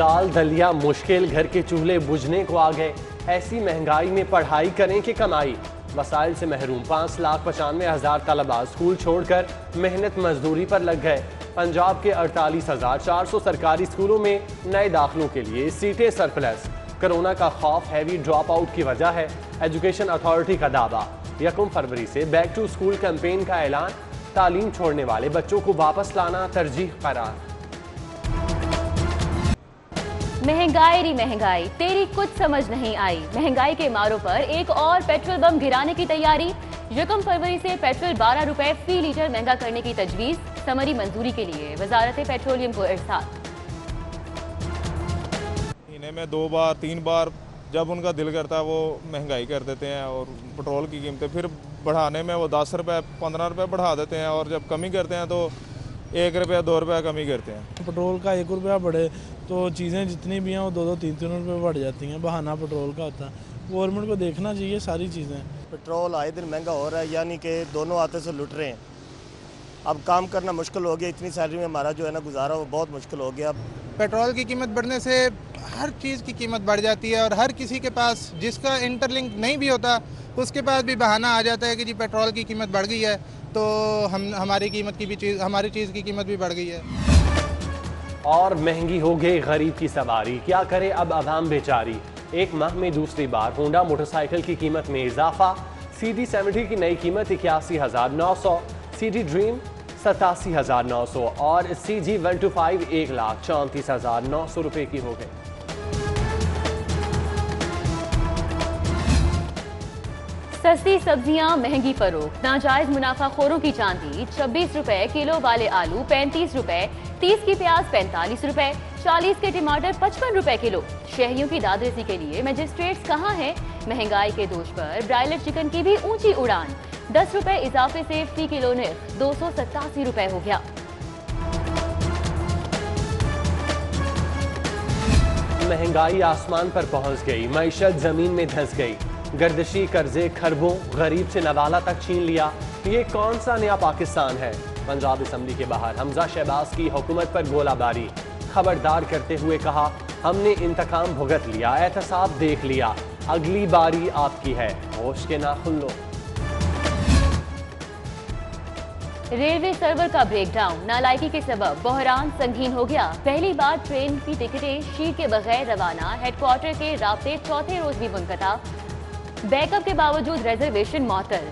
दाल दलिया मुश्किल, घर के चूल्हे बुझने को आ गए। ऐसी महंगाई में पढ़ाई करें कि कमाई, वसाइल से महरूम 5,95,000 तलबा स्कूल छोड़कर मेहनत मजदूरी पर लग गए। पंजाब के 48,400 सरकारी स्कूलों में नए दाखिलों के लिए सीटें सरप्लस। कोरोना का खौफ हैवी ड्रॉप आउट की वजह है। एजुकेशन अथॉरिटी का दावा, 1 फरवरी से बैक टू स्कूल कैंपेन का ऐलान। तालीम छोड़ने वाले बच्चों को वापस लाना तरजीह करार। महंगाई री महंगाई, तेरी कुछ समझ नहीं आई। महंगाई के मारों पर एक और पेट्रोल बम गिराने की तैयारी। 1 फरवरी से पेट्रोल 12 रुपए फी लीटर महंगा करने की तजवीज। समरी मंजूरी के लिए वजारत पेट्रोलियम को इरसाल। महीने में 2 बार 3 बार जब उनका दिल करता है वो महंगाई कर देते हैं और पेट्रोल की कीमतें फिर बढ़ाने में वो 10 रुपये 15 रुपये बढ़ा देते हैं और जब कमी करते हैं तो 1 रुपया 2 रुपया कमी करते हैं। पेट्रोल का 1 रुपया बढ़े तो चीज़ें जितनी भी हैं वो 2-2 3-3 रुपये बढ़ जाती हैं। बहाना पेट्रोल का होता है। गवर्नमेंट को देखना चाहिए सारी चीज़ें। पेट्रोल आए दिन महंगा हो रहा है, यानी कि दोनों हाथों से लुट रहे हैं। अब काम करना मुश्किल हो गया। इतनी सैलरी में हमारा जो है ना गुजारा वो बहुत मुश्किल हो गया। पेट्रोल की कीमत बढ़ने से हर चीज़ की कीमत बढ़ जाती है और हर किसी के पास जिसका इंटरलिंक नहीं भी होता उसके पास भी बहाना आ जाता है कि जी पेट्रोल की कीमत बढ़ गई है तो हमारी चीज़ की कीमत भी बढ़ गई है। और महंगी हो गई गरीब की सवारी, क्या करे अब अवाम बेचारी। 1 माह में दूसरी बार होंडा मोटरसाइकिल की कीमत में इजाफा। CD70 की नई कीमत 81,900, CD ड्रीम 87,900 और CG125 1,34,900 रुपए की हो गई। सस्ती सब्जियां महंगी फरोख्त, नाजायज मुनाफाखोरों की चांदी। 26 रुपए किलो वाले आलू 35 रुपए, 30 की प्याज 45 रुपए, 40 के टमाटर 55 रुपए किलो। शहरियों की दादरसी के लिए मजिस्ट्रेट्स कहाँ हैं? महंगाई के दोष पर ब्रायलर चिकन की भी ऊंची उड़ान। 10 रुपए इजाफे से फी किलो निर्ख 287 रुपए हो गया। महंगाई आसमान पर पहुंच गई, मईशत जमीन में धंस गई। गर्दिशी कर्जे खरबों, गरीब से नवाला तक छीन लिया। ये कौन सा नया पाकिस्तान है? पंजाब असम्बली के बाहर हमजा शहबाज की हुकूमत पर गोलाबारी। खबरदार करते हुए कहा, हमने इंतकाम भुगत लिया, एहतसाब देख लिया, अगली बारी आपकी है, होश के नाखुन लो। रेलवे सर्वर का ब्रेकडाउन, नालायकी के सबब बहरान संगीन हो गया। पहली बार ट्रेन की टिकटें शीट के बगैर रवाना। हेडक्वार्टर के राब्ते चौथे रोज भी मुनक़ता। बैकअप के बावजूद रिजर्वेशन मअतल।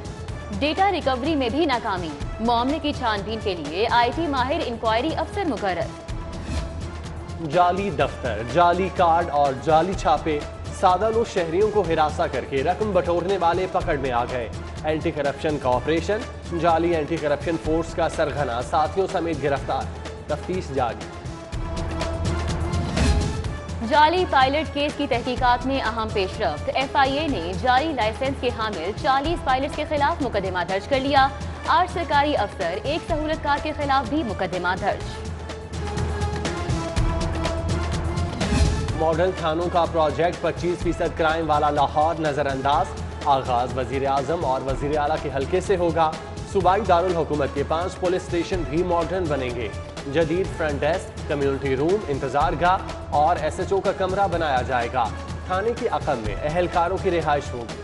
डेटा रिकवरी में भी नाकामी। मामले की छानबीन के लिए IT माहिर इंक्वायरी अफसर मुकर्रर। जाली दफ्तर, जाली कार्ड और जाली छापे। सादा लोग शहरियों को हिरासा करके रकम बटोरने वाले पकड़ में आ गए। एंटी करप्शन का ऑपरेशन, जाली एंटी करप्शन फोर्स का सरगना साथियों समेत गिरफ्तार। तफ्तीश जारी। जाली पायलट केस की तहकीकात में अहम पेशरफ्त। FIA ने जाली लाइसेंस के हामिल 40 पायलट्स के खिलाफ मुकदमा दर्ज कर लिया। 8 सरकारी अफसर, 1 सहूलतकार के खिलाफ भी मुकदमा दर्ज। मॉडल थानों का प्रोजेक्ट 25% क्राइम वाला लाहौर नजरअंदाज। आगाज वजीर आजम और वजीर आला के हल्के से होगा। सूबाई दारुल हुकूमत के 5 पुलिस स्टेशन भी मॉडर्न बनेंगे। जदीद फ्रंट डेस्क, कम्युनिटी रूम, इंतजार गाह और SHO का कमरा बनाया जाएगा। थाने की अकब में अहलकारों की रिहाइश होगी।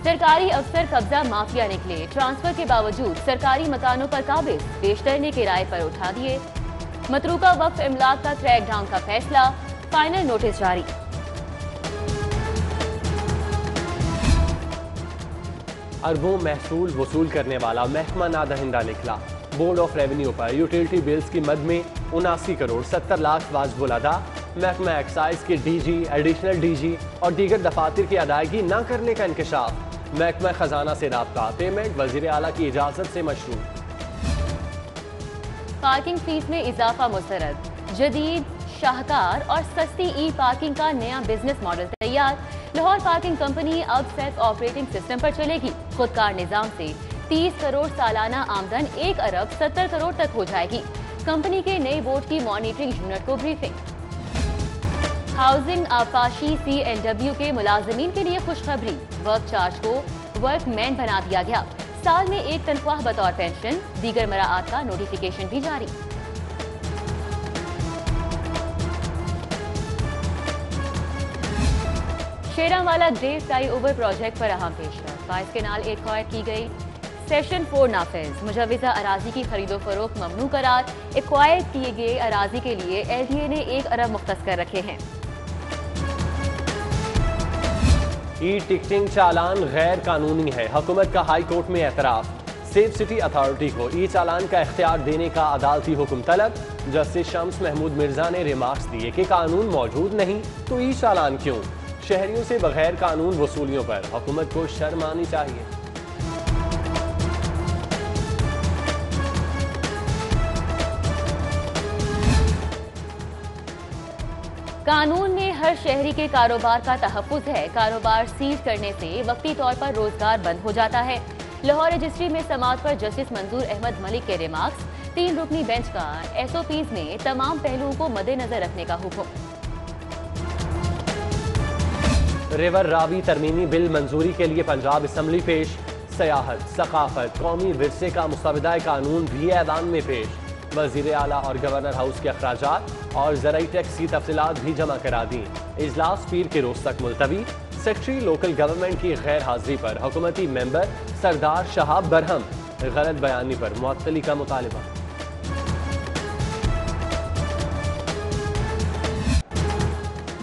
सरकारी अफसर कब्जा माफिया निकले। ट्रांसफर के बावजूद सरकारी मकानों पर काबिज, बेशतरने किराए पर उठा दिए। मतरूका वक्फ इमलाक का क्रैकडाउन का फैसला, फाइनल नोटिस जारी। अरबों महसूल वसूल करने वाला महकमा नादहिंदा निकला। बोर्ड ऑफ रेवेन्यू पर यूटिलिटी बिल्स की मद में 79 करोड़ 70 लाख वाजिबुल अदा। महकमा एक्साइज के DG, एडिशनल DG और दीगर दफातर की अदायगी न करने का इंकशाफ। महकमा खजाना से राब्ता, पेमेंट वजीर आला की इजाजत से मशरूम। पार्किंग फीस में इजाफा मुस्तरद। जदीद, शाहकार और सस्ती पार्किंग का नया बिजनेस मॉडल तैयार। लाहौर पार्किंग कंपनी अब सेल्फ ऑपरेटिंग सिस्टम पर चलेगी। खुदकार निजाम से 30 करोड़ सालाना आमदन 1 अरब 70 करोड़ तक हो जाएगी। कंपनी के नए बोर्ड की मॉनिटरिंग यूनिट को ब्रीफिंग। हाउसिंग आपाशी CNW के मुलाजमीन के लिए खुशखबरी। वर्क चार्ज को वर्कमैन बना दिया गया। साल में 1 तनख्वाह बतौर पेंशन। दीगर मराआत का नोटिफिकेशन भी जारी। शेरावाला ग्रेव फ्लाई ओवर प्रोजेक्ट पर अहम पेशरफ, 22 केनाल एक्वायर की गई। सेशन 4 नाफिज, मुजवजा अराजी की खरीदो फरोख्त ममनू करार। एक्वायर किए गए अराजी के लिए LDA ने 1 अरब मुख्तस कर रखे हैं। ई टिकटिंग चालान गैर कानूनी है, हुकूमत का हाई कोर्ट में एतराफ। सेफ सिटी अथॉरिटी को ई चालान का इख्तियार देने का अदालती हुक्म तलब। जस्टिस शम्स महमूद मिर्जा ने रिमार्क्स दिए कि कानून मौजूद नहीं तो ई चालान क्यों। शहरियों से बगैर कानून वसूलियों पर हुकूमत को शर्म आनी चाहिए। कानून में हर शहरी के कारोबार का तहफ़्फ़ुज़ है। कारोबार सीज करने से वक्ती तौर पर रोजगार बंद हो जाता है। लाहौर रजिस्ट्री में समाअत पर जस्टिस मंजूर अहमद मलिक के रिमार्क्स। 3 रुकनी बेंच का SOPs में तमाम पहलुओं को मद्देनजर रखने का हुक्म। रिवर रावी तरमीमी बिल मंजूरी के लिए पंजाब असम्बली पेश। सयाहत, सकाफत, कौमी विरसे का मुस्तवदा कानून भी ऐवान में पेश। वज़ीर आला और गवर्नर हाउस के अखराजात और ज़राई टैक्स की तफसीलात भी जमा करा दी। इजलास पीर के रोज तक मुलतवी। सेक्रेटरी लोकल गवर्नमेंट की गैर हाजिरी पर हुकूमती मेंबर सरदार शहाब बरहम। गलत बयानी पर मुअत्तली का मुतालिबा।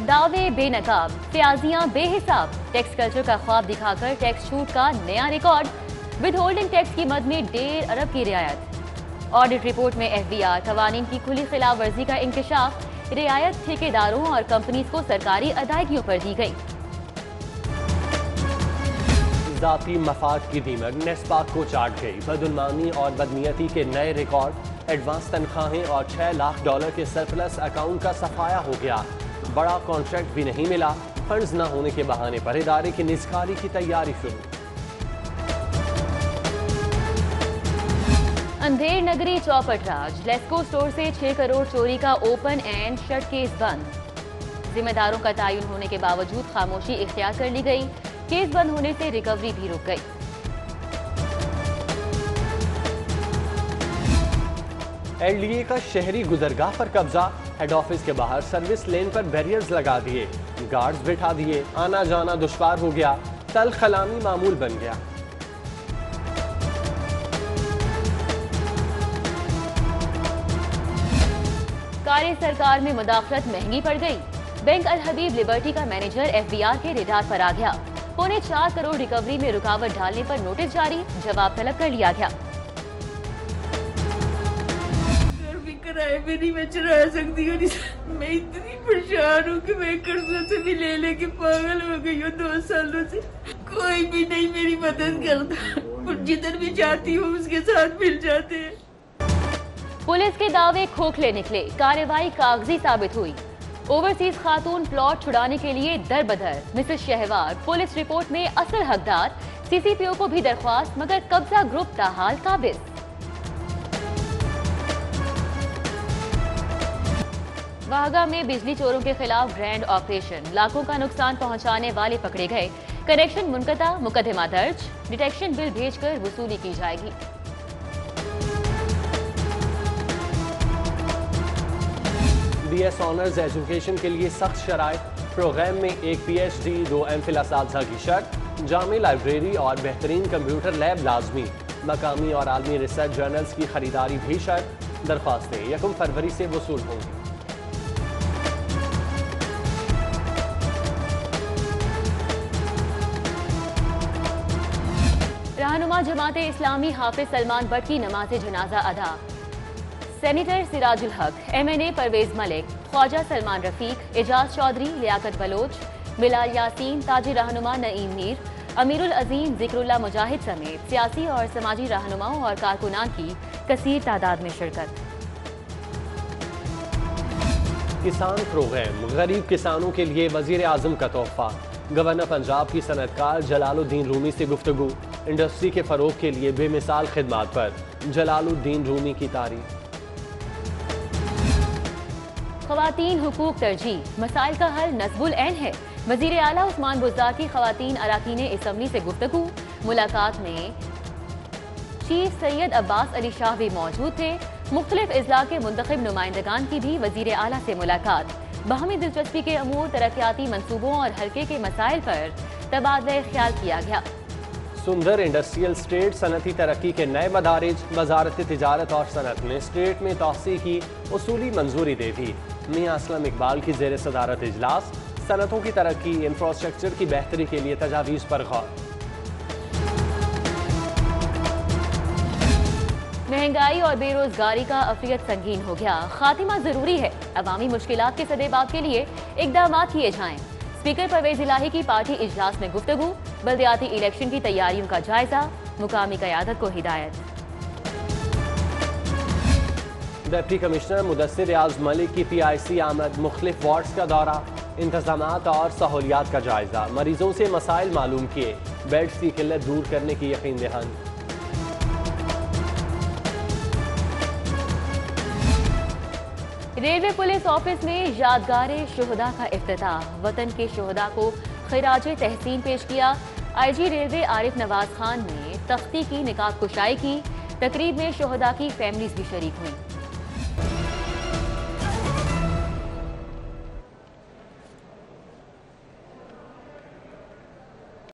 दावे बेनकाब, प्याजियां बेहिसाब, टैक्स कल्चर का ख्वाब दिखाकर टैक्स छूट का नया रिकॉर्ड। विद होल्डिंग टैक्स की मद में 1.5 अरब की रियायत। ऑडिट रिपोर्ट में FBR कवानीन की खुली खिलाफ वर्जी का इंकशाफ। रियायत ठेकेदारों और कंपनीज को सरकारी अदायगियों पर दी गई। जाती मफाद की दीमक नेस्पाक को चाट गई। बदुनमानी और बदनीयती के नए रिकॉर्ड। एडवांस तनख्वाहें और $6 लाख के सरप्लस अकाउंट का सफाया हो गया। बड़ा कॉन्ट्रैक्ट भी नहीं मिला। फंड्स न होने के बहाने पर इदारे की निस्कारी की तैयारी शुरू। अंधेर नगरी चौपट राज, लेस्को स्टोर से 6 करोड़ चोरी का ओपन एंड शट केस बंद। जिम्मेदारों का तयन होने के बावजूद खामोशी इख्तियार कर ली गई। केस बंद होने से रिकवरी भी रुक गई। LDA का शहरी गुजरगाह पर कब्जा। हेड ऑफिस के बाहर सर्विस लेन पर बैरियर्स लगा दिए, गार्ड्स बिठा दिए। आना जाना दुश्वार हो गया। तल खलामी मामूल बन गया। कार्य सरकार में मुदाखलत महंगी पड़ गई। बैंक अल हबीब लिबर्टी का मैनेजर FBR के रेडार पर आ गया। 4.25 करोड़ रिकवरी में रुकावट डालने पर नोटिस जारी, जवाब तलब कर लिया गया। घर भी किराए पे नहीं मैं चला सकती हूँ। मैं इतनी परेशान हूँ कि मैं कर्जों से भी ले लेके पागल हो गई हूँ 2 सालों से। कोई भी नहीं मेरी मदद करता। जिधर भी जाती हूँ उसके साथ मिल जाते हैं। पुलिस के दावे खोखले निकले, कार्रवाई कागजी साबित हुई। ओवरसीज खातून प्लॉट छुड़ाने के लिए दरबदर। मिसेस शहवार पुलिस रिपोर्ट में असल हकदार। CCPO को भी दरख्वास्त, मगर कब्जा ग्रुप ताहाल काबिज। वाहगा में बिजली चोरों के खिलाफ ग्रैंड ऑपरेशन। लाखों का नुकसान पहुंचाने वाले पकड़े गए। कनेक्शन मुनक़ता, मुकदमा दर्ज। डिटेक्शन बिल भेजकर वसूली की जाएगी। BS ऑनर्स एजुकेशन के लिए सख्त शराइत। प्रोग्राम में 1 PhD 2 MPhil असातिज़ा की शर्त। जामे लाइब्रेरी और बेहतरीन कंप्यूटर लैब लाजमी। मकामी और आलमी रिसर्च जर्नल्स की खरीदारी भी शर्त। दरख्वास्तें 1 फरवरी से वसूल होंगी। रहनुमा जमात इस्लामी हाफिज सलमान बट की नमाज जनाजा अदा। सेनेटर सिराजुल हक, MNA परवेज मलिक, ख्वाजा सलमान रफीक, एजाज चौधरी, लियाकत बलोच, बिलाल यासीन, ताजी रहनुमा नईम मीर, अमीरुल अजीम, जिक्रुल्लाह मुजाहिद समेत सियासी और समाजी रहनुमाओं और कारकुनान की कसीर तादाद में शिरकत। किसान प्रोग्राम, गरीब किसानों के लिए वजीर आजम का तोहफा। गवर्नर पंजाब की सनतकार जलालुद्दीन रूमी से गुफ्तगू। इंडस्ट्री के फरोग के लिए बेमिसाल खिदमात पर जलालुद्दीन रूमी की तारीफ। ख़वातीन हुकूक तरजीह, मसाइल का हल नस्बुल ऐन है। वज़ीर आला उस्मान बुज़दार की ख़वातीन अराकीन असम्बली से गुफ्तगू। मुलाकात में चीफ सैयद अब्बास अली शाह भी मौजूद थे। मुख्तलिफ इज़ला के मुंतखब नुमाइंदगान की भी वज़ीर आला से मुलाकात। बाहमी दिलचस्पी के अमूर, तरक्याती मंसूबों और हल्के के मसाइल पर तबादला ख्याल किया गया। सुंदर इंडस्ट्रियल स्टेट सनती तरक्की के नए मदारिज, वजारत तिजारत और सनत ने स्टेट में तोसी की उसूली मंजूरी दे दी। मियां असलम इकबाल की जेर सदारत इजलास, सनतों की तरक्की, इंफ्रास्ट्रक्चर की बेहतरी के लिए तजावीज़ पर गौर। महंगाई और बेरोजगारी का अफियत संगीन हो गया, खातिमा जरूरी है। अवामी मुश्किलात के सदेबाब के लिए इकदाम किए जाएं। स्पीकर परवेज इलाही की पार्टी इजलास में गुफ्तगू, बल्दियाती इलेक्शन की तैयारियों का जायजा, मुकामी क़यादत को हिदायत। डिप्टी कमिश्नर मुदस्सिर रियाज मलिक की PIC आमद, मुख्तलिफ वार्ड्स का दौरा, इंतजामात और सहूलियात का जायजा, मरीजों से मसाइल मालूम किए, बेड्स की किल्लत दूर करने की यकीन दहानी। रेलवे पुलिस ऑफिस में यादगार शुहदा का इफ्तिताह, वतन के शुहदा को खिराज तहसीन पेश किया। IG रेलवे आरिफ नवाज खान ने तख्ती की निकाब कुशाई की। तकरीब में शुहदा की फैमिलीज भी शरीक हुई।